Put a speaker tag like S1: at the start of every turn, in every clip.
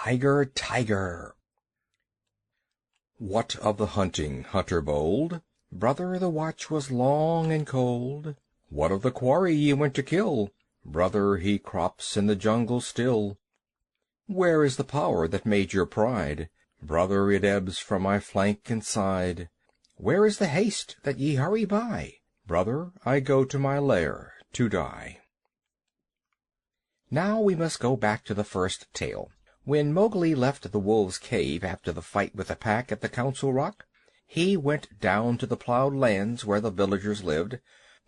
S1: Tiger, Tiger! What of the hunting, hunter bold? Brother, the watch was long and cold. What of the quarry ye went to kill? Brother, he crops in the jungle still. Where is the power that made your pride? Brother, it ebbs from my flank and side. Where is the haste that ye hurry by? Brother, I go to my lair to die. Now we must go back to the first tale. When Mowgli left the wolves' cave after the fight with the pack at the Council Rock, he went down to the plowed lands where the villagers lived,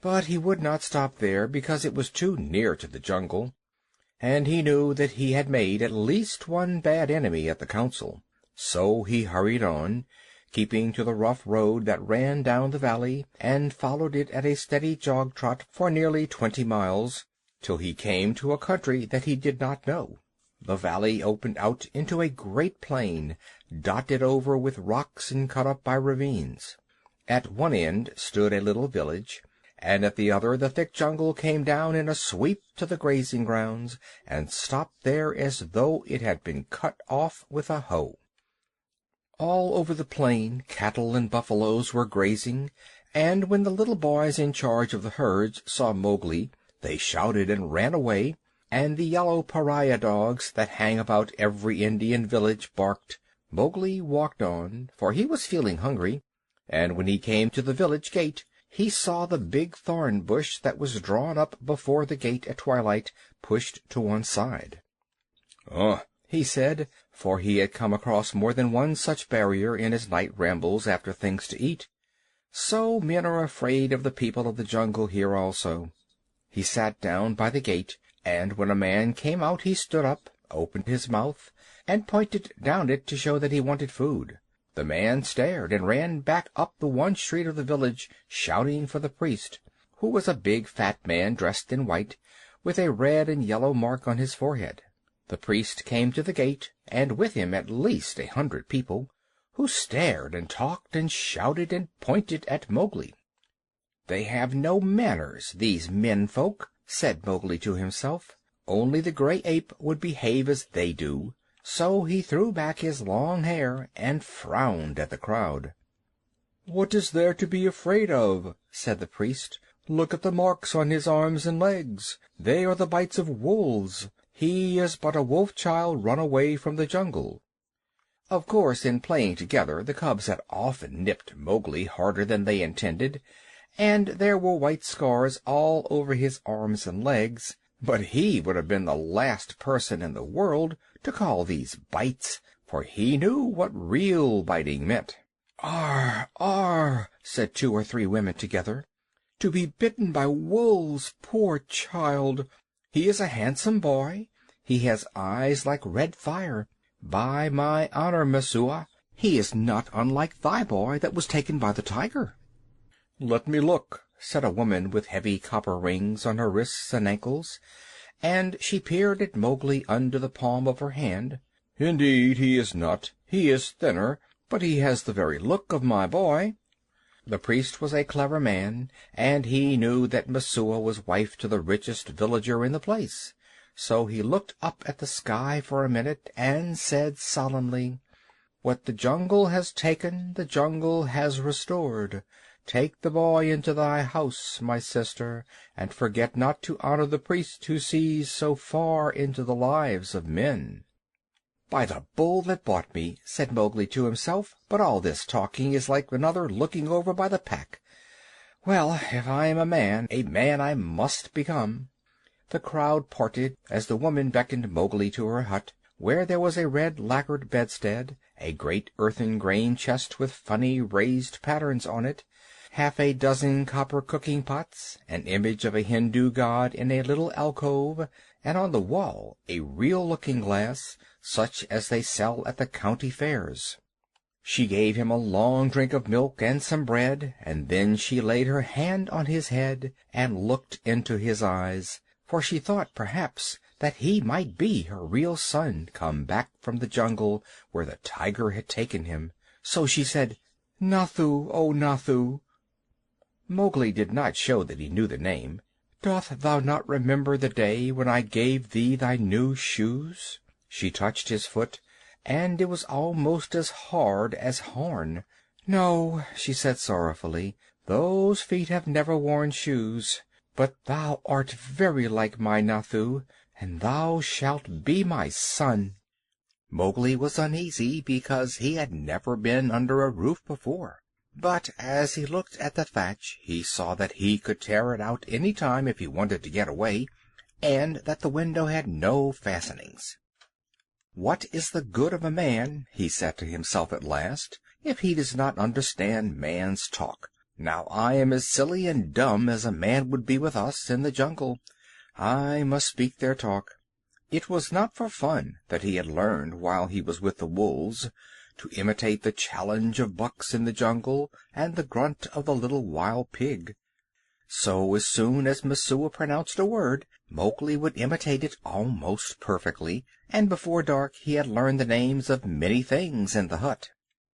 S1: but he would not stop there because it was too near to the jungle, and he knew that he had made at least one bad enemy at the council. So he hurried on, keeping to the rough road that ran down the valley, and followed it at a steady jog-trot for nearly 20 miles, till he came to a country that he did not know. The valley opened out into a great plain, dotted over with rocks and cut up by ravines. At one end stood a little village, and at the other the thick jungle came down in a sweep to the grazing grounds, and stopped there as though it had been cut off with a hoe. All over the plain cattle and buffaloes were grazing, and when the little boys in charge of the herds saw Mowgli, they shouted and ran away, and the yellow pariah dogs that hang about every Indian village barked. Mowgli walked on, for he was feeling hungry, and when he came to the village gate he saw the big thorn bush that was drawn up before the gate at twilight pushed to one side. He said, for he had come across more than one such barrier in his night rambles after things to eat. So men are afraid of the people of the jungle here also. He sat down by the gate, and when a man came out he stood up, opened his mouth, and pointed down it to show that he wanted food. The man stared and ran back up the one street of the village, shouting for the priest, who was a big fat man dressed in white, with a red and yellow mark on his forehead. The priest came to the gate, and with him at least 100 people, who stared and talked and shouted and pointed at Mowgli. "They have no manners, these men-folk," said Mowgli to himself. "Only the gray ape would behave as they do." So he threw back his long hair and frowned at the crowd. "What is there to be afraid of?" said the priest. "Look at the marks on his arms and legs. They are the bites of wolves. He is but a wolf-child run away from the jungle." Of course, in playing together the cubs had often nipped Mowgli harder than they intended, and there were white scars all over his arms and legs, but he would have been the last person in the world to call these bites, for he knew what real biting meant. "Ar, ar!" said 2 or 3 women together. "To be bitten by wolves, poor child! He is a handsome boy. He has eyes like red fire. By my honor, Messua, he is not unlike thy boy that was taken by the tiger." "Let me look," said a woman with heavy copper rings on her wrists and ankles, and she peered at Mowgli under the palm of her hand. "Indeed he is not. He is thinner, but he has the very look of my boy." The priest was a clever man, and he knew that Messua was wife to the richest villager in the place. So he looked up at the sky for a minute and said solemnly, "What the jungle has taken, the jungle has restored. Take the boy into thy house, my sister, and forget not to honor the priest who sees so far into the lives of men." "By the bull that bought me," said Mowgli to himself, "but all this talking is like another looking over by the pack. Well, if I am a man I must become." The crowd parted as the woman beckoned Mowgli to her hut, where there was a red lacquered bedstead, a great earthen grain chest with funny raised patterns on it, half a dozen copper cooking pots, an image of a Hindu god in a little alcove, and on the wall a real looking-glass, such as they sell at the county fairs. She gave him a long drink of milk and some bread, and then she laid her hand on his head and looked into his eyes, for she thought perhaps that he might be her real son come back from the jungle where the tiger had taken him. So she said, "Nathoo, O Nathoo." Mowgli did not show that he knew the name. "Doth thou not remember the day when I gave thee thy new shoes?" She touched his foot, and it was almost as hard as horn. "No," she said sorrowfully, "those feet have never worn shoes. But thou art very like my Nathoo, and thou shalt be my son." Mowgli was uneasy because he had never been under a roof before, but as he looked at the thatch he saw that he could tear it out any time if he wanted to get away, and that the window had no fastenings. "What is the good of a man," he said to himself at last, "if he does not understand man's talk? Now I am as silly and dumb as a man would be with us in the jungle. I must speak their talk." It was not for fun that he had learned while he was with the wolves, to imitate the challenge of bucks in the jungle and the grunt of the little wild pig. So as soon as Messua pronounced a word, Mowgli would imitate it almost perfectly, and before dark he had learned the names of many things in the hut.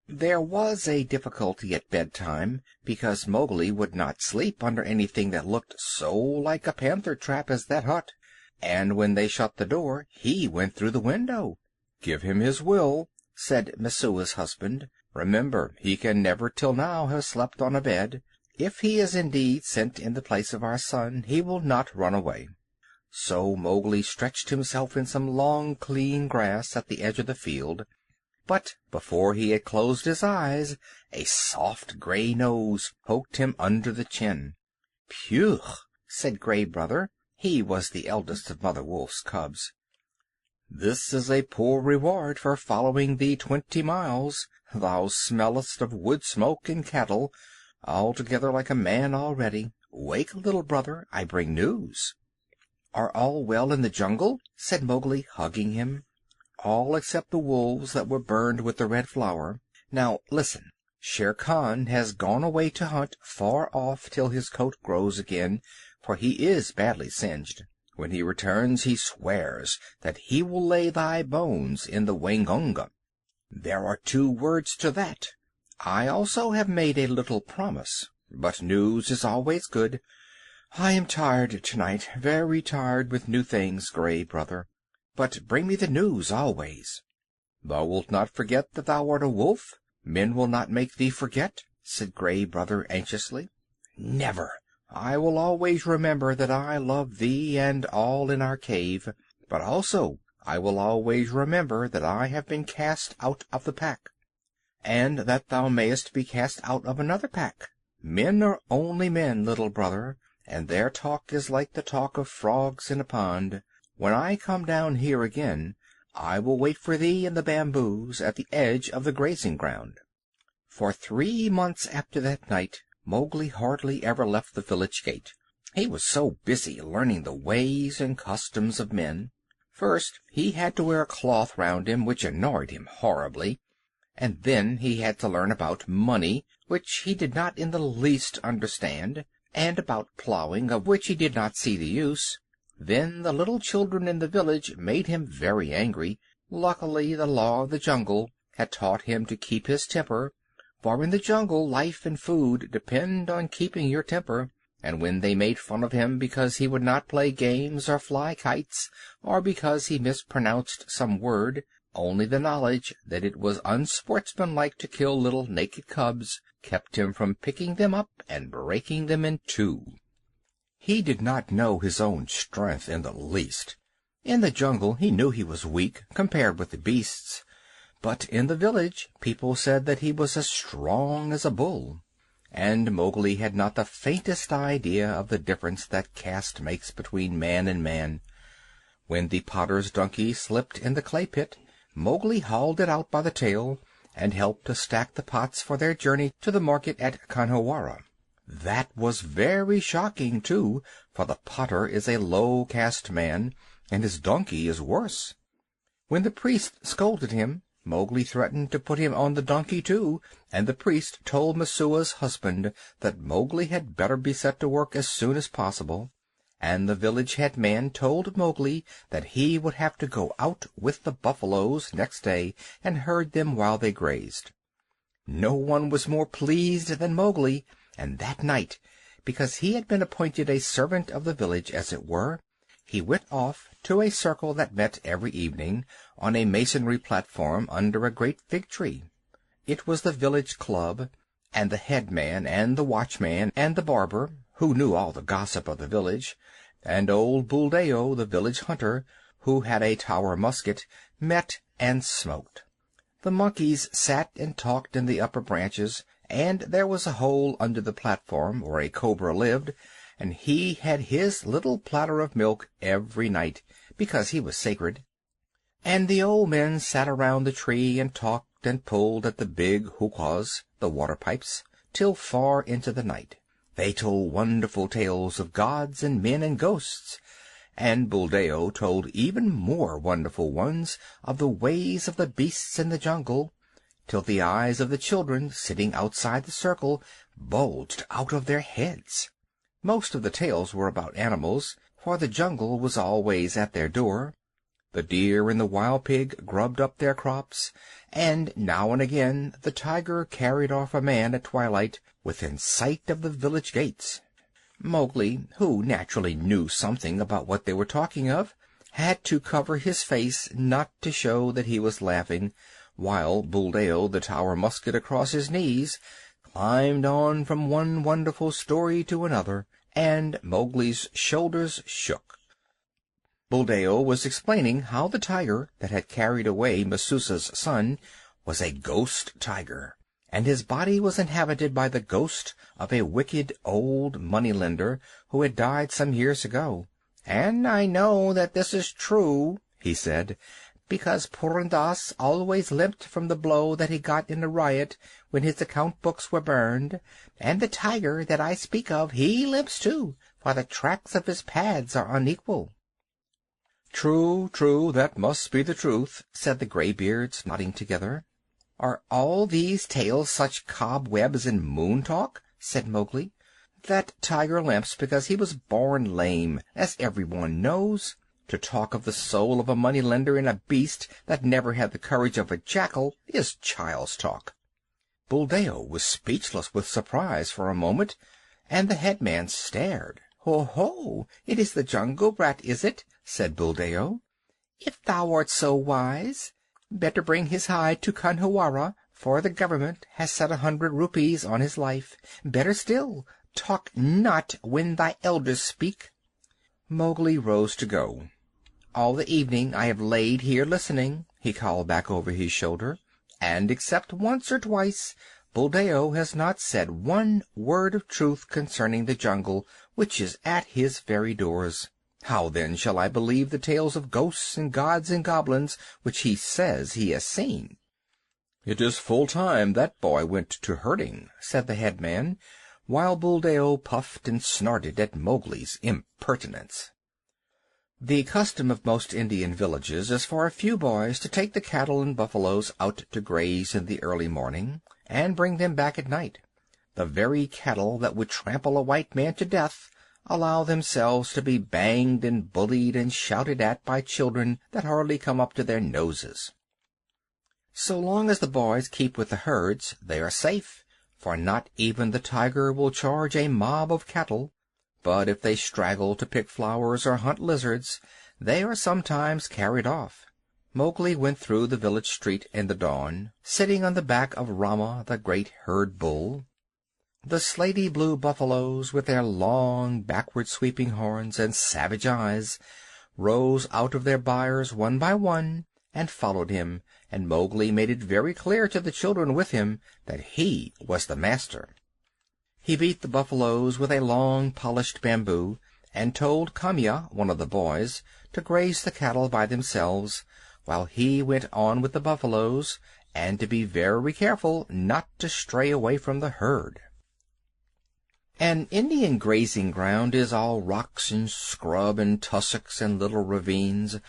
S1: There was a difficulty at bedtime, because Mowgli would not sleep under anything that looked so like a panther trap as that hut, and when they shut the door he went through the window. "Give him his will," said Messua's husband. "Remember, he can never till now have slept on a bed. If he is indeed sent in the place of our son, he will not run away." So Mowgli stretched himself in some long clean grass at the edge of the field, but before he had closed his eyes a soft gray nose poked him under the chin. "Phew!" said Gray Brother. He was the eldest of Mother Wolf's cubs. "This is a poor reward for following thee 20 miles. Thou smellest of wood smoke and cattle, altogether like a man already. Wake, little brother, I bring news." "Are all well in the jungle?" said Mowgli, hugging him. "All except the wolves that were burned with the Red Flower. Now listen. Shere Khan has gone away to hunt far off till his coat grows again, for he is badly singed. When he returns he swears that he will lay thy bones in the Waingunga. There are 2 words to that. I also have made a little promise, but news is always good. I am tired tonight, very tired with new things, Gray Brother. But bring me the news always." "Thou wilt not forget that thou art a wolf? Men will not make thee forget?" said Gray Brother anxiously. "Never. I will always remember that I love thee and all in our cave, but also I will always remember that I have been cast out of the pack, and that thou mayest be cast out of another pack. Men are only men, little brother, and their talk is like the talk of frogs in a pond. When I come down here again, I will wait for thee in the bamboos at the edge of the grazing ground." For 3 months after that night Mowgli hardly ever left the village gate. He was so busy learning the ways and customs of men. First he had to wear a cloth round him, which annoyed him horribly, and then he had to learn about money, which he did not in the least understand, and about plowing, of which he did not see the use. Then the little children in the village made him very angry. Luckily the law of the jungle had taught him to keep his temper, for in the jungle life and food depend on keeping your temper, and when they made fun of him because he would not play games or fly kites, or because he mispronounced some word, only the knowledge that it was unsportsmanlike to kill little naked cubs kept him from picking them up and breaking them in 2. He did not know his own strength in the least. In the jungle he knew he was weak compared with the beasts, but in the village people said that he was as strong as a bull, and Mowgli had not the faintest idea of the difference that caste makes between man and man. When the potter's donkey slipped in the clay pit, Mowgli hauled it out by the tail and helped to stack the pots for their journey to the market at Khanhiwara. That was very shocking, too, for the potter is a low caste man, and his donkey is worse. When the priest scolded him, Mowgli threatened to put him on the donkey too, and the priest told Messua's husband that Mowgli had better be set to work as soon as possible, and the village head man told Mowgli that he would have to go out with the buffaloes next day and herd them while they grazed. No one was more pleased than Mowgli, and that night, because he had been appointed a servant of the village, as it were, he went off to a circle that met every evening on a masonry platform under a great fig tree. It was the village club, and the headman and the watchman and the barber, who knew all the gossip of the village, and old Buldeo, the village hunter, who had a Tower musket, met and smoked. The monkeys sat and talked in the upper branches, and there was a hole under the platform where a cobra lived, and he had his little platter of milk every night, because he was sacred. And the old men sat around the tree and talked and pulled at the big hookahs, the water pipes, till far into the night. They told wonderful tales of gods and men and ghosts, and Buldeo told even more wonderful ones of the ways of the beasts in the jungle, till the eyes of the children sitting outside the circle bulged out of their heads. Most of the tales were about animals, for the jungle was always at their door. The deer and the wild pig grubbed up their crops, and now and again the tiger carried off a man at twilight within sight of the village gates. Mowgli, who naturally knew something about what they were talking of, had to cover his face not to show that he was laughing, while Buldeo, the Tower musket across his knees, climbed on from one wonderful story to another, and Mowgli's shoulders shook. Buldeo was explaining how the tiger that had carried away Messusa's son was a ghost tiger, and his body was inhabited by the ghost of a wicked old money-lender who had died some years ago. "And I know that this is true," he said, "because Purun Dass always limped from the blow that he got in a riot when his account books were burned, and the tiger that I speak of, he limps too, for the tracks of his pads are unequal." "True, true, that must be the truth," said the graybeards, nodding together. "Are all these tales such cobwebs and moon talk?" said Mowgli. "That tiger limps because he was born lame, as everyone knows. To talk of the soul of a money-lender in a beast that never had the courage of a jackal is child's talk." Buldeo was speechless with surprise for a moment, and the headman stared. "Ho, ho! It is the jungle brat, is it?" said Buldeo. "If thou art so wise, better bring his hide to Khanhiwara, for the government has set 100 rupees on his life. Better still, talk not when thy elders speak." Mowgli rose to go. "All the evening I have laid here listening," he called back over his shoulder, "and except once or twice, Buldeo has not said one word of truth concerning the jungle which is at his very doors. How, then, shall I believe the tales of ghosts and gods and goblins which he says he has seen?" "It is full time that boy went to herding," said the headman, while Buldeo puffed and snorted at Mowgli's impertinence. The custom of most Indian villages is for a few boys to take the cattle and buffaloes out to graze in the early morning, and bring them back at night. The very cattle that would trample a white man to death allow themselves to be banged and bullied and shouted at by children that hardly come up to their noses. So long as the boys keep with the herds, they are safe, for not even the tiger will charge a mob of cattle. But if they straggle to pick flowers or hunt lizards, they are sometimes carried off. Mowgli went through the village street in the dawn, sitting on the back of Rama, the great herd bull. The slaty blue buffaloes, with their long, backward-sweeping horns and savage eyes, rose out of their byres one by one and followed him, and Mowgli made it very clear to the children with him that he was the master. He beat the buffaloes with a long, polished bamboo, and told Kamya, one of the boys, to graze the cattle by themselves, while he went on with the buffaloes, and to be very careful not to stray away from the herd. An Indian grazing ground is all rocks and scrub and tussocks and little ravines,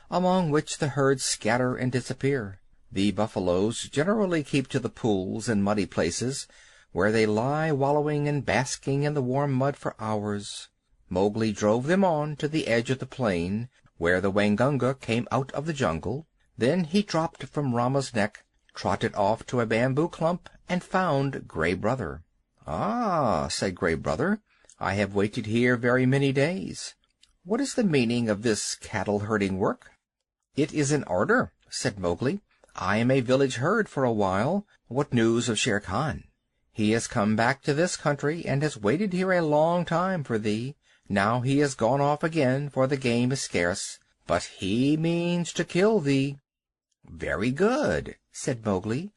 S1: among which the herds scatter and disappear. The buffaloes generally keep to the pools and muddy places, where they lie wallowing and basking in the warm mud for hours. Mowgli drove them on to the edge of the plain, where the Waingunga came out of the jungle. Then he dropped from Rama's neck, trotted off to a bamboo clump, and found Gray Brother. "Ah," said Gray Brother, "I have waited here very many days." What is the meaning of this cattle-herding work?" "It is an order," said Mowgli. "I am a village herd for a while. What news of Shere Khan?" "He has come back to this country, and has waited here a long time for thee. Now he has gone off again, for the game is scarce. But he means to kill thee." "Very good," said Mowgli.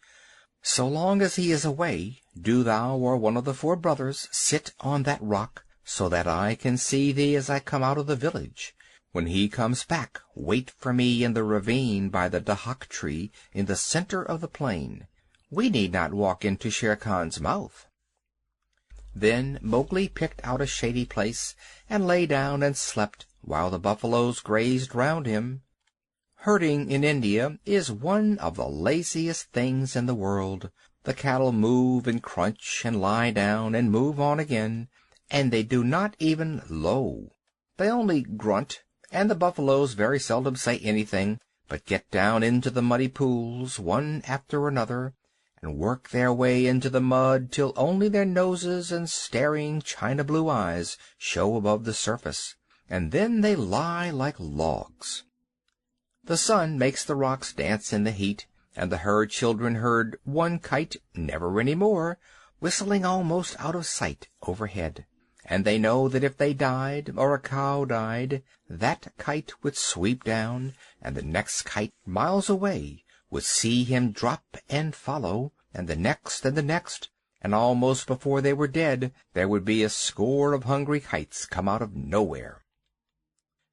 S1: "So long as he is away, do thou or one of the four brothers sit on that rock, so that I can see thee as I come out of the village. When he comes back, wait for me in the ravine by the dahak tree in the center of the plain. We need not walk into Shere Khan's mouth." Then Mowgli picked out a shady place and lay down and slept, while the buffaloes grazed round him. Herding in India is one of the laziest things in the world. The cattle move and crunch and lie down and move on again, and they do not even low. They only grunt, and the buffaloes very seldom say anything, but get down into the muddy pools, one after another, and work their way into the mud till only their noses and staring china-blue eyes show above the surface, and then they lie like logs. The sun makes the rocks dance in the heat, and the herd children heard one kite, never any more, whistling almost out of sight overhead, and they know that if they died, or a cow died, that kite would sweep down, and the next kite miles away would see him drop and follow, and the next, and almost before they were dead there would be a score of hungry kites come out of nowhere.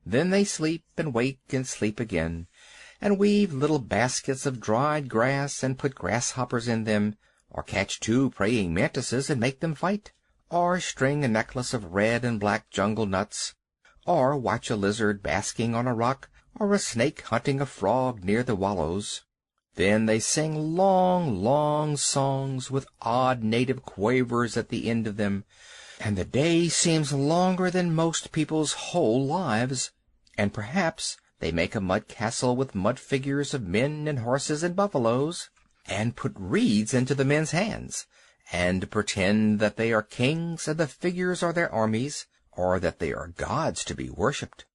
S1: Then they sleep and wake and sleep again, and weave little baskets of dried grass and put grasshoppers in them, or catch two praying mantises and make them fight, or string a necklace of red and black jungle nuts, or watch a lizard basking on a rock, or a snake hunting a frog near the wallows. Then they sing long, long songs with odd native quavers at the end of them, and the day seems longer than most people's whole lives, and perhaps they make a mud castle with mud figures of men and horses and buffaloes, and put reeds into the men's hands, and pretend that they are kings and the figures are their armies, or that they are gods to be worshipped.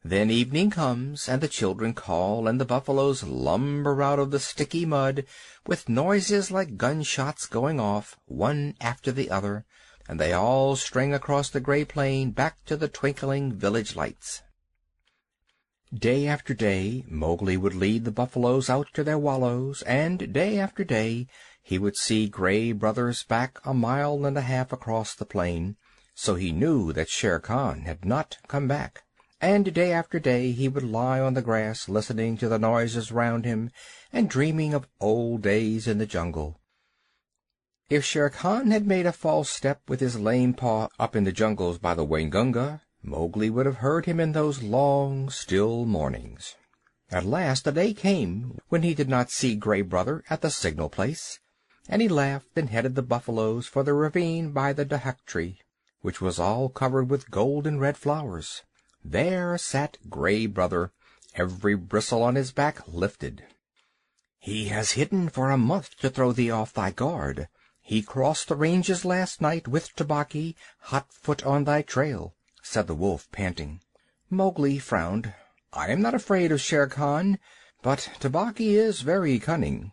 S1: Then evening comes, and the children call, and the buffaloes lumber out of the sticky mud with noises like gunshots going off, one after the other, and they all string across the gray plain back to the twinkling village lights. Day after day Mowgli would lead the buffaloes out to their wallows, and day after day he would see Gray Brothers back 1.5 miles across the plain, so he knew that Shere Khan had not come back. And day after day he would lie on the grass listening to the noises round him and dreaming of old days in the jungle. If Shere Khan had made a false step with his lame paw up in the jungles by the Waingunga, Mowgli would have heard him in those long, still mornings. At last a day came when he did not see Gray Brother at the signal place, and he laughed and headed the buffaloes for the ravine by the dahak tree, which was all covered with golden red flowers. There sat Gray Brother, every bristle on his back lifted. "He has hidden for a month to throw thee off thy guard. He crossed the ranges last night with Tabaqui, hot-foot on thy trail," said the wolf, panting. Mowgli frowned. "I am not afraid of Shere Khan, but Tabaqui is very cunning."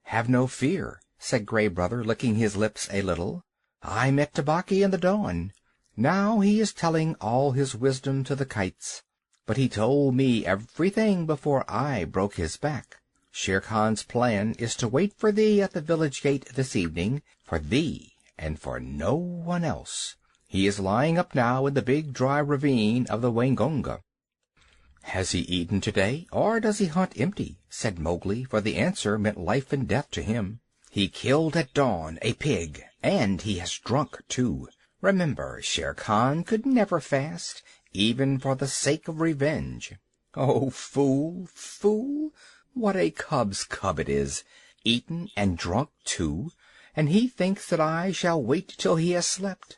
S1: "Have no fear," said Gray Brother, licking his lips a little. "I met Tabaqui in the dawn. Now he is telling all his wisdom to the kites, but he told me everything before I broke his back. Shere Khan's plan is to wait for thee at the village gate this evening, for thee and for no one else. He is lying up now in the big dry ravine of the Waingunga." "Has he eaten to-day, or does he hunt empty?" said Mowgli, for the answer meant life and death to him. "He killed at dawn a pig, and he has drunk too. Remember, Shere Khan could never fast, even for the sake of revenge." "Oh, fool, fool! What a cub's cub it is! Eaten and drunk too, and he thinks that I shall wait till he has slept.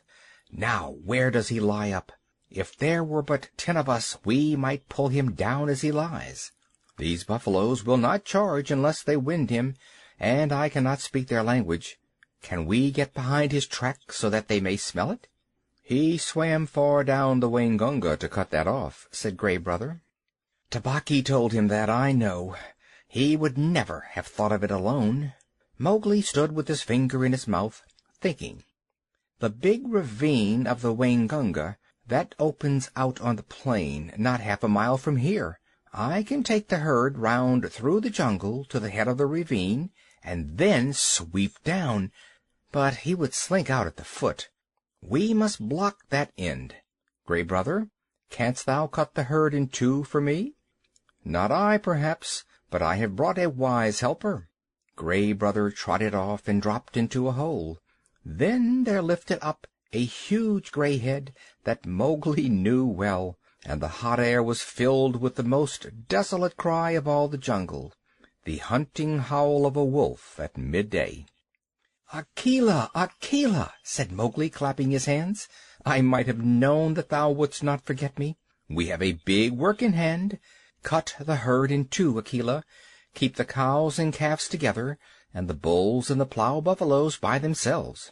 S1: Now where does he lie up? If there were but 10 of us, we might pull him down as he lies. These buffaloes will not charge unless they wind him, and I cannot speak their language. Can we get behind his track so that they may smell it?" "He swam far down the Waingunga to cut that off," said Gray Brother. "Tabaqui told him that, I know. He would never have thought of it alone." Mowgli stood with his finger in his mouth, thinking. "The big ravine of the Waingunga, that opens out on the plain, not half a mile from here. I can take the herd round through the jungle to the head of the ravine, and then sweep down. But he would slink out at the foot. We must block that end. Gray Brother, canst thou cut the herd in two for me?" "Not I, perhaps, but I have brought a wise helper." Gray Brother trotted off and dropped into a hole. Then there lifted up a huge gray head that Mowgli knew well, and the hot air was filled with the most desolate cry of all the jungle, the hunting howl of a wolf at midday. "Akela! Akela!" said Mowgli, clapping his hands. "I might have known that thou wouldst not forget me. We have a big work in hand. Cut the herd in two, Akela. Keep the cows and calves together, and the bulls and the plough buffaloes by themselves."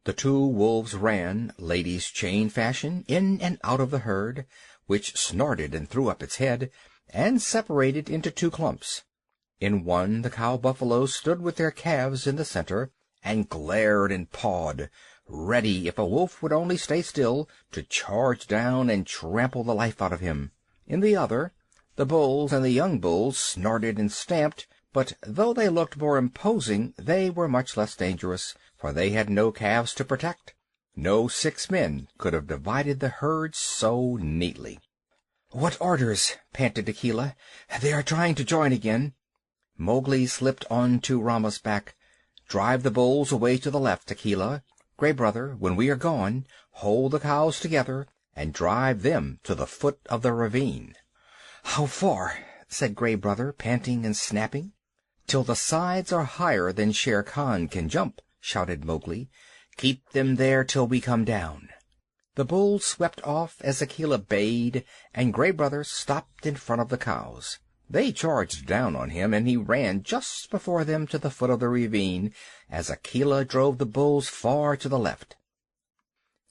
S1: The two wolves ran, ladies' chain fashion, in and out of the herd, which snorted and threw up its head, and separated into two clumps. In one the cow buffaloes stood with their calves in the center, and glared and pawed, ready, if a wolf would only stay still, to charge down and trample the life out of him. In the other, the bulls and the young bulls snorted and stamped, but though they looked more imposing, they were much less dangerous, for they had no calves to protect. No 6 men could have divided the herd so neatly. "What orders?" panted Akela. "They are trying to join again." Mowgli slipped on to Rama's back. "Drive the bulls away to the left, Akela. Gray Brother, when we are gone, hold the cows together and drive them to the foot of the ravine." "How far?" said Gray Brother, panting and snapping. "Till the sides are higher than Shere Khan can jump," shouted Mowgli. "Keep them there till we come down." The bulls swept off as Akela bayed, and Gray Brother stopped in front of the cows. They charged down on him, and he ran just before them to the foot of the ravine, as Akela drove the bulls far to the left.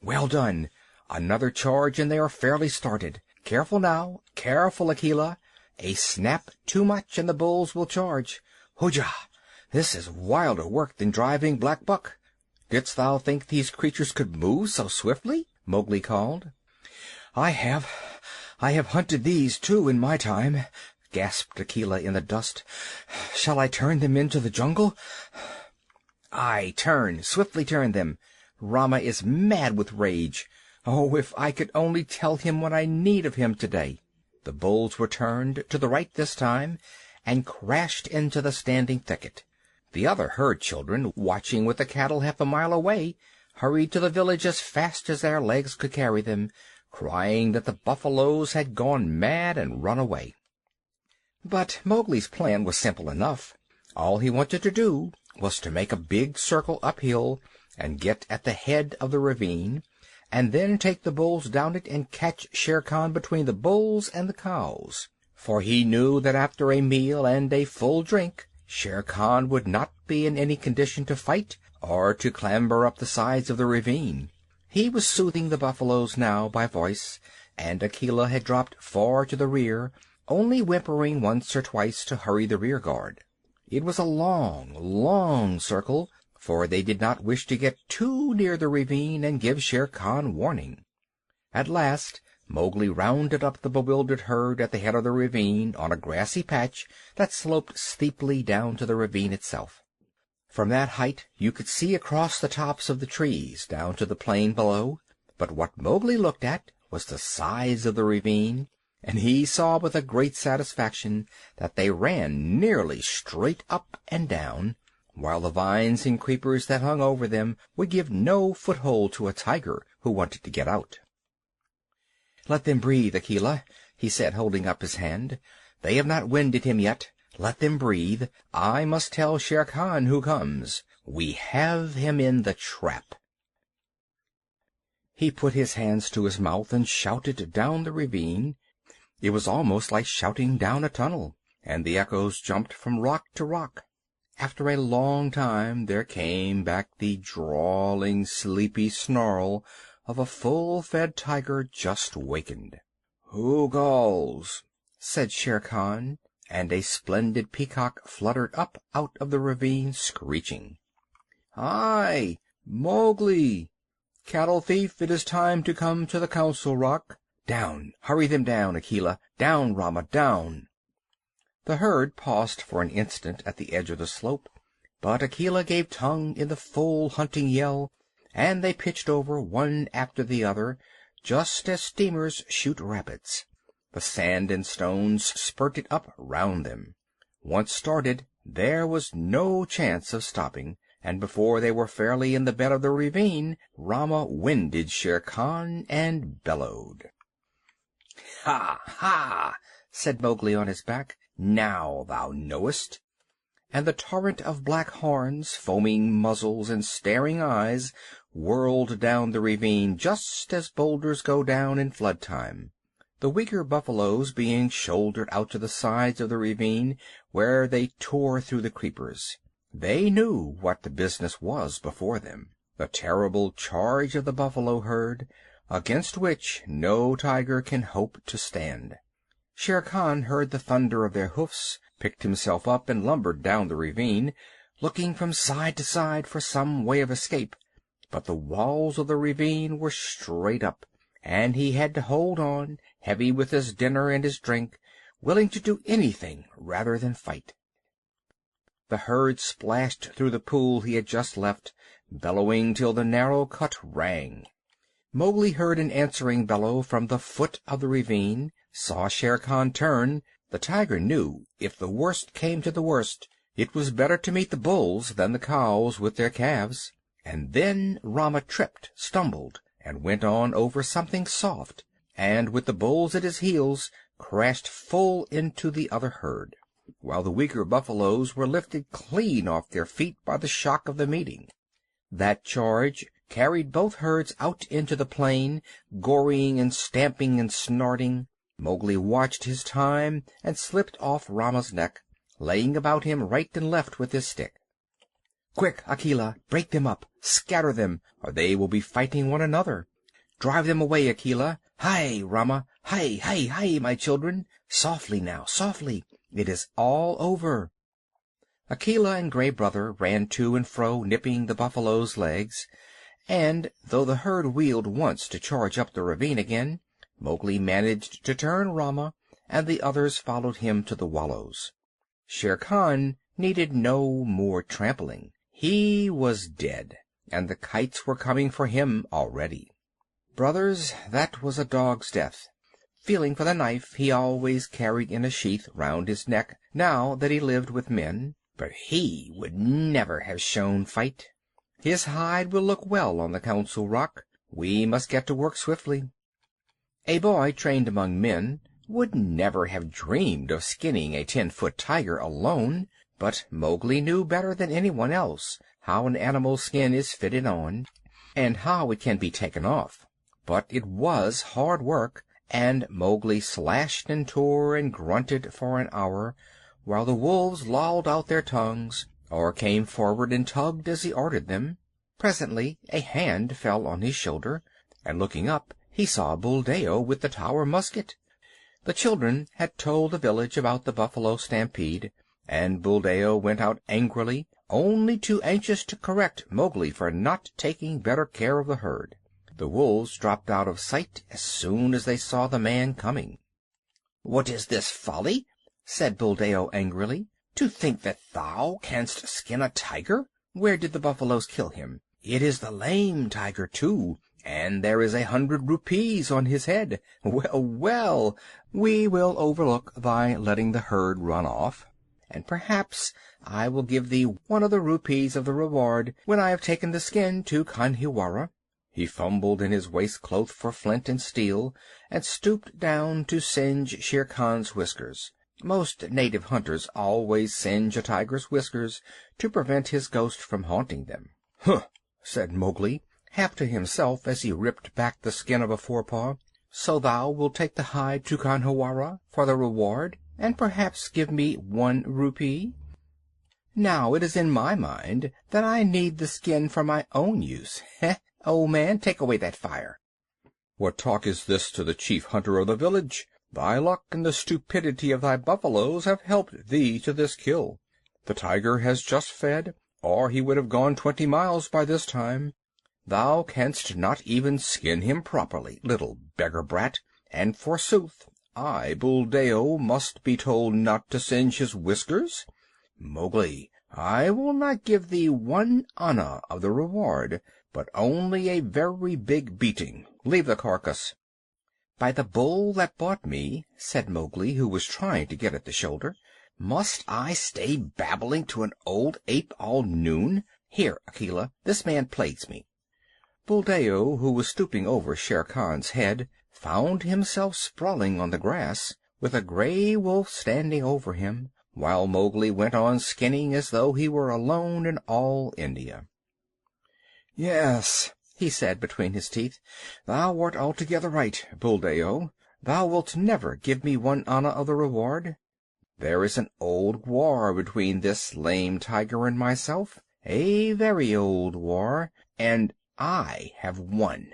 S1: "Well done! Another charge, and they are fairly started. Careful now, careful, Akela. A snap too much, and the bulls will charge. Hujah! This is wilder work than driving Black Buck. Didst thou think these creatures could move so swiftly?" Mowgli called. I have hunted these, too, in my time," gasped Akela in the dust. "Shall I turn them into the jungle?" "Aye, swiftly turn them. Rama is mad with rage. Oh, if I could only tell him what I need of him today!" The bulls were turned to the right this time, and crashed into the standing thicket. The other herd children, watching with the cattle half a mile away, hurried to the village as fast as their legs could carry them, crying that the buffaloes had gone mad and run away. But Mowgli's plan was simple enough. All he wanted to do was to make a big circle uphill and get at the head of the ravine, and then take the bulls down it and catch Shere Khan between the bulls and the cows. For he knew that after a meal and a full drink Shere Khan would not be in any condition to fight or to clamber up the sides of the ravine. He was soothing the buffaloes now by voice, and Akela had dropped far to the rear, only whimpering once or twice to hurry the rear guard. It was a long, long circle, for they did not wish to get too near the ravine and give Shere Khan warning. At last Mowgli rounded up the bewildered herd at the head of the ravine on a grassy patch that sloped steeply down to the ravine itself. From that height you could see across the tops of the trees down to the plain below, but what Mowgli looked at was the sides of the ravine, and he saw with a great satisfaction that they ran nearly straight up and down, while the vines and creepers that hung over them would give no foothold to a tiger who wanted to get out. "Let them breathe, Akela," he said, holding up his hand. "They have not winded him yet. Let them breathe. I must tell Shere Khan who comes. We have him in the trap." He put his hands to his mouth and shouted down the ravine. It was almost like shouting down a tunnel, and the echoes jumped from rock to rock. After a long time there came back the drawling, sleepy snarl of a full-fed tiger just wakened. "Who calls?" said Shere Khan, and a splendid peacock fluttered up out of the ravine, screeching. "Hi! Mowgli! Cattle thief, it is time to come to the Council Rock. Down! Hurry them down, Akela! Down, Rama, down!" The herd paused for an instant at the edge of the slope, but Akela gave tongue in the full hunting yell, and they pitched over one after the other, just as steamers shoot rapids. The sand and stones spurted up round them. Once started, there was no chance of stopping, and before they were fairly in the bed of the ravine, Rama winded Shere Khan and bellowed. "Ha! Ha!" said Mowgli on his back. "Now thou knowest." And the torrent of black horns, foaming muzzles, and staring eyes whirled down the ravine just as boulders go down in flood time, the weaker buffaloes being shouldered out to the sides of the ravine, where they tore through the creepers. They knew what the business was before them, the terrible charge of the buffalo herd, against which no tiger can hope to stand. Shere Khan heard the thunder of their hoofs, picked himself up, and lumbered down the ravine, looking from side to side for some way of escape, but the walls of the ravine were straight up, and he had to hold on, heavy with his dinner and his drink, willing to do anything rather than fight. The herd splashed through the pool he had just left, bellowing till the narrow cut rang. Mowgli heard an answering bellow from the foot of the ravine, saw Shere Khan turn. The tiger knew if the worst came to the worst, it was better to meet the bulls than the cows with their calves. And then Rama tripped, stumbled, and went on over something soft, and with the bulls at his heels crashed full into the other herd, while the weaker buffaloes were lifted clean off their feet by the shock of the meeting. That charge carried both herds out into the plain, goring and stamping and snorting. Mowgli watched his time and slipped off Rama's neck, laying about him right and left with his stick. "Quick, Akela! Break them up! Scatter them, or they will be fighting one another! Drive them away, Akela! Hi, Rama! Hi, hi, hi, my children! Softly now, softly! It is all over." Akela and Gray Brother ran to and fro, nipping the buffaloes' legs, and though the herd wheeled once to charge up the ravine again, Mowgli managed to turn Rama, and the others followed him to the wallows. Shere Khan needed no more trampling. He was dead, and the kites were coming for him already. Brothers, that was a dog's death. Feeling for the knife he always carried in a sheath round his neck now that he lived with men, but he would never have shown fight. His hide will look well on the Council Rock. We must get to work swiftly. A boy trained among men would never have dreamed of skinning a 10-foot tiger alone, but Mowgli knew better than anyone else how an animal's skin is fitted on, and how it can be taken off. But it was hard work, and Mowgli slashed and tore and grunted for an hour, while the wolves lolled out their tongues, or came forward and tugged as he ordered them. Presently a hand fell on his shoulder, and looking up he saw Buldeo with the Tower musket. The children had told the village about the buffalo stampede, and Buldeo went out angrily, only too anxious to correct Mowgli for not taking better care of the herd. The wolves dropped out of sight as soon as they saw the man coming. "What is this folly?" said Buldeo angrily. "To think that thou canst skin a tiger! Where did the buffaloes kill him? It is the lame tiger, too, and there is 100 rupees on his head. Well, well, we will overlook thy letting the herd run off, and perhaps I will give thee 1 of the rupees of the reward when I have taken the skin to Khanhiwara." He fumbled in his waistcloth for flint and steel, and stooped down to singe Shere Khan's whiskers. Most native hunters always singe a tiger's whiskers to prevent his ghost from haunting them. "Huh!" said Mowgli, half to himself as he ripped back the skin of a forepaw. "So thou wilt take the hide to Khanhiwara for the reward, and perhaps give me 1 rupee? Now it is in my mind that I need the skin for my own use. Heh! Old man, take away that fire." "What talk is this to the chief hunter of the village? Thy luck and the stupidity of thy buffaloes have helped thee to this kill. The tiger has just fed, or he would have gone 20 miles by this time. Thou canst not even skin him properly, little beggar brat, and forsooth I, Buldeo, must be told not to singe his whiskers? Mowgli, I will not give thee 1 anna of the reward, but only a very big beating. Leave the carcass." "By the bull that bought me," said Mowgli, who was trying to get at the shoulder, "must I stay babbling to an old ape all noon? Here, Akela, this man plagues me." Buldeo, who was stooping over Shere Khan's head, found himself sprawling on the grass, with a gray wolf standing over him, while Mowgli went on skinning as though he were alone in all India. "Yes," he said between his teeth, "thou art altogether right, Buldeo. Thou wilt never give me 1 anna of the reward. There is an old war between this lame tiger and myself, a very old war, and I have won."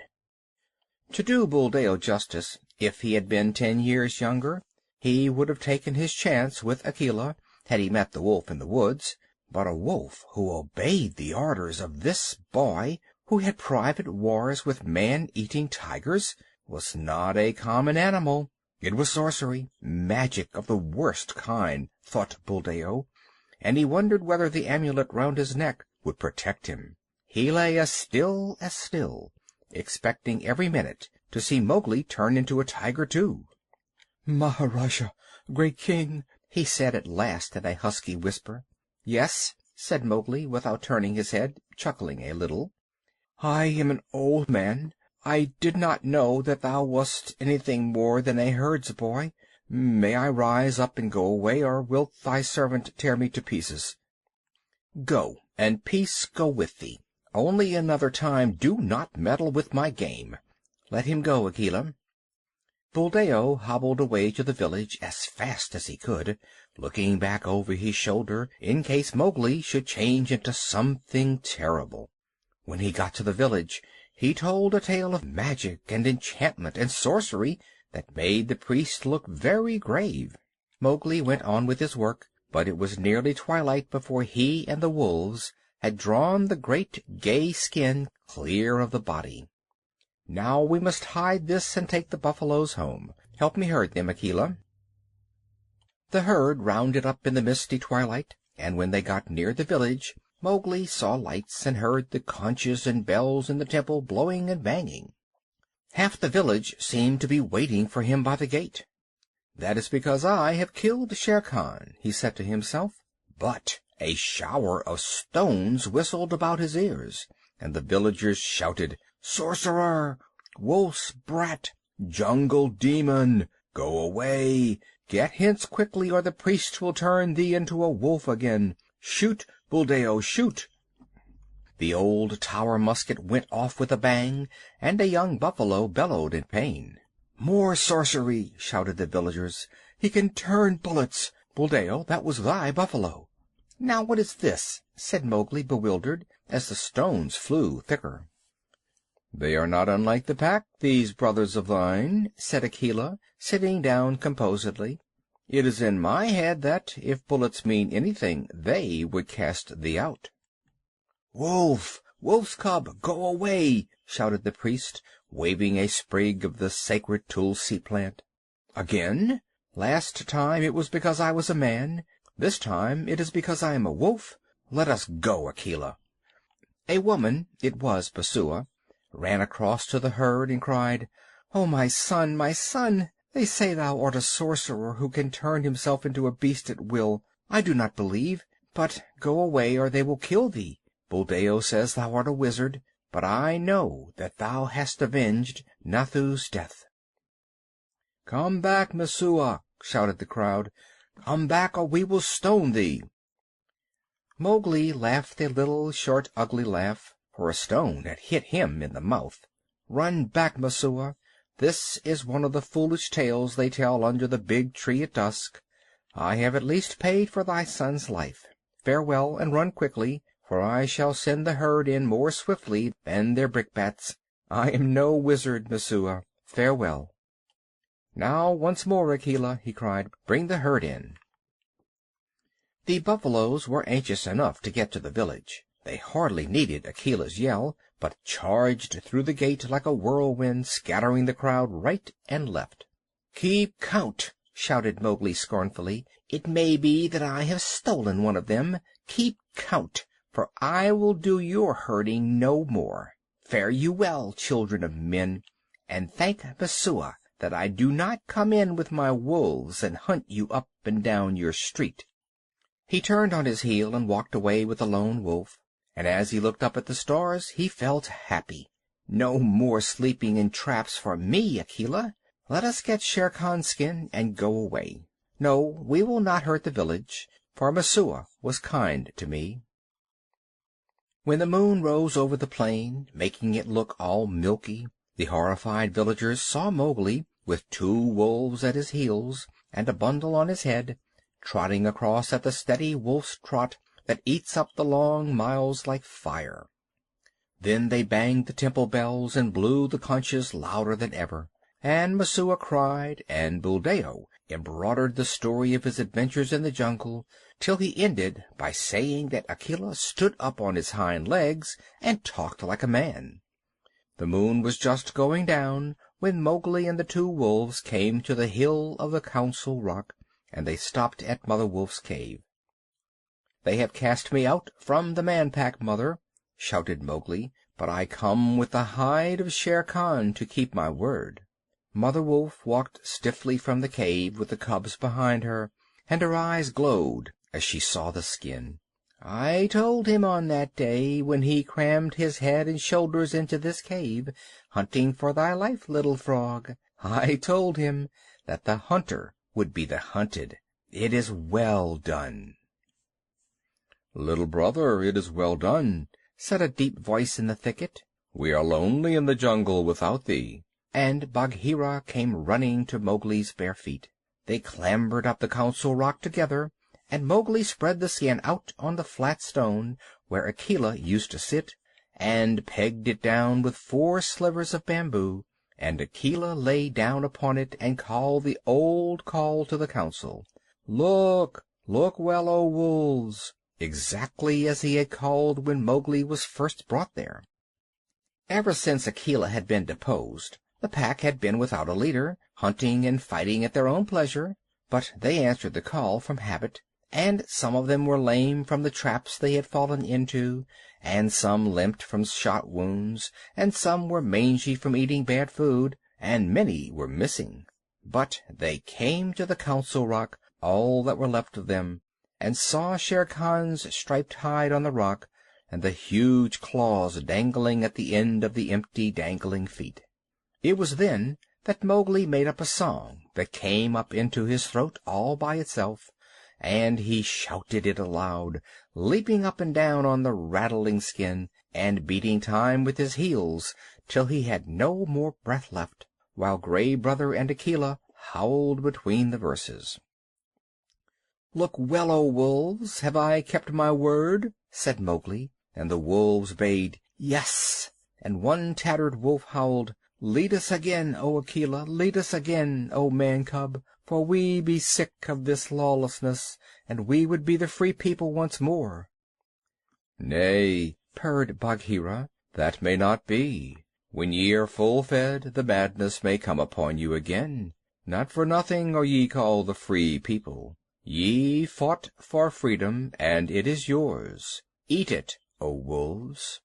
S1: To do Buldeo justice, if he had been 10 years younger, he would have taken his chance with Akela, had he met the wolf in the woods. But a wolf who obeyed the orders of this boy, who had private wars with man-eating tigers, was not a common animal. It was sorcery, magic of the worst kind, thought Buldeo, and he wondered whether the amulet round his neck would protect him. He lay as still, expecting every minute to see Mowgli turn into a tiger too. "Maharajah, great king," he said at last in a husky whisper. "Yes," said Mowgli, without turning his head, chuckling a little. "I am an old man. I did not know that thou wast anything more than a herdsboy. May I rise up and go away, or wilt thy servant tear me to pieces?" "Go, and peace go with thee. Only another time do not meddle with my game. Let him go, Akela." Buldeo hobbled away to the village as fast as he could, looking back over his shoulder in case Mowgli should change into something terrible. When he got to the village, he told a tale of magic and enchantment and sorcery that made the priest look very grave. Mowgli went on with his work, but it was nearly twilight before he and the wolves had drawn the great gay skin clear of the body. "Now we must hide this and take the buffaloes home. Help me herd them, Akela." The herd rounded up in the misty twilight, and when they got near the village, Mowgli saw lights and heard the conches and bells in the temple blowing and banging. Half the village seemed to be waiting for him by the gate. "That is because I have killed Shere Khan," he said to himself. But a shower of stones whistled about his ears, and the villagers shouted, "Sorcerer! Wolf's brat! Jungle demon! Go away! Get hence quickly, or the priest will turn thee into a wolf again. Shoot, Buldeo, shoot!" The old tower musket went off with a bang, and a young buffalo bellowed in pain. "More sorcery!" shouted the villagers. "He can turn bullets! Buldeo, that was thy buffalo." "Now what is this?" said Mowgli, bewildered, as the stones flew thicker. "They are not unlike the Pack, these brothers of thine," said Akela, sitting down composedly. "It is in my head that, if bullets mean anything, they would cast thee out." "Wolf! Wolf's cub! Go away!" shouted the priest, waving a sprig of the sacred tulsi plant. "Again? Last time it was because I was a man. This time it is because I am a wolf. Let us go, Akela." A woman, it was Messua, ran across to the herd and cried, "Oh, my son, my son! They say thou art a sorcerer who can turn himself into a beast at will. I do not believe, but go away or they will kill thee. Buldeo says thou art a wizard, but I know that thou hast avenged Nathu's death." "Come back, Messua!" shouted the crowd. "Come back, or we will stone thee." Mowgli laughed a little, short, ugly laugh, for a stone had hit him in the mouth. "Run back, Messua! This is one of the foolish tales they tell under the big tree at dusk. I have at least paid for thy son's life. Farewell, and run quickly, for I shall send the herd in more swiftly than their brickbats. I am no wizard, Messua. Farewell." "Now once more, Akela," he cried, "bring the herd in." The buffaloes were anxious enough to get to the village. They hardly needed Akela's yell, but charged through the gate like a whirlwind, scattering the crowd right and left. "Keep count!" shouted Mowgli scornfully. "It may be that I have stolen one of them. Keep count, for I will do your herding no more. Fare you well, children of men, and thank Messua that I do not come in with my wolves and hunt you up and down your street." He turned on his heel and walked away with the lone wolf, and as he looked up at the stars he felt happy. "No more sleeping in traps for me, Akela. Let us get Shere Khan's skin and go away. No, we will not hurt the village, for Messua was kind to me." When the moon rose over the plain, making it look all milky, the horrified villagers saw Mowgli, with 2 wolves at his heels and a bundle on his head, trotting across at the steady wolf's trot that eats up the long miles like fire. Then they banged the temple bells and blew the conches louder than ever, and Messua cried, and Buldeo embroidered the story of his adventures in the jungle, till he ended by saying that Akela stood up on his hind legs and talked like a man. The moon was just going down when Mowgli and the 2 wolves came to the hill of the Council Rock, and they stopped at Mother Wolf's cave. "They have cast me out from the Man Pack, Mother," shouted Mowgli, "but I come with the hide of Shere Khan to keep my word." Mother Wolf walked stiffly from the cave with the cubs behind her, and her eyes glowed as she saw the skin. "I told him on that day when he crammed his head and shoulders into this cave, hunting for thy life, little frog. I told him that the hunter would be the hunted. It is well done." "Little brother, it is well done," said a deep voice in the thicket. "We are lonely in the jungle without thee." And Bagheera came running to Mowgli's bare feet. They clambered up the Council Rock together, and Mowgli spread the skin out on the flat stone where Akela used to sit, and pegged it down with 4 slivers of bamboo, and Akela lay down upon it and called the old call to the council. "Look! Look well, O wolves!" exactly as he had called when Mowgli was first brought there. Ever since Akela had been deposed, the pack had been without a leader, hunting and fighting at their own pleasure, but they answered the call from habit, and some of them were lame from the traps they had fallen into, and some limped from shot wounds, and some were mangy from eating bad food, and many were missing. But they came to the Council Rock, all that were left of them, and saw Shere Khan's striped hide on the rock, and the huge claws dangling at the end of the empty, dangling feet. It was then that Mowgli made up a song that came up into his throat all by itself, and he shouted it aloud, leaping up and down on the rattling skin, and beating time with his heels till he had no more breath left, while Gray Brother and Akela howled between the verses. "Look well, O wolves! Have I kept my word?" said Mowgli, and the wolves bayed, "Yes!" and one tattered wolf howled, "Lead us again, O Akela! Lead us again, O Man cub! For we be sick of this lawlessness, and we would be the free people once more." "Nay," purred Bagheera, "that may not be. When ye are full fed, the madness may come upon you again. Not for nothing are ye called the Free People. Ye fought for freedom, and it is yours. Eat it, O wolves."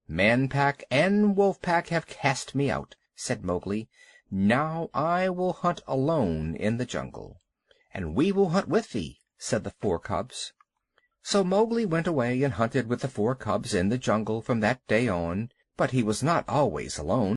S1: "Man Pack and Wolf Pack have cast me out," said Mowgli. "Now I will hunt alone in the jungle." "And we will hunt with thee," said the 4 cubs. So Mowgli went away and hunted with the 4 cubs in the jungle from that day on, but he was not always alone.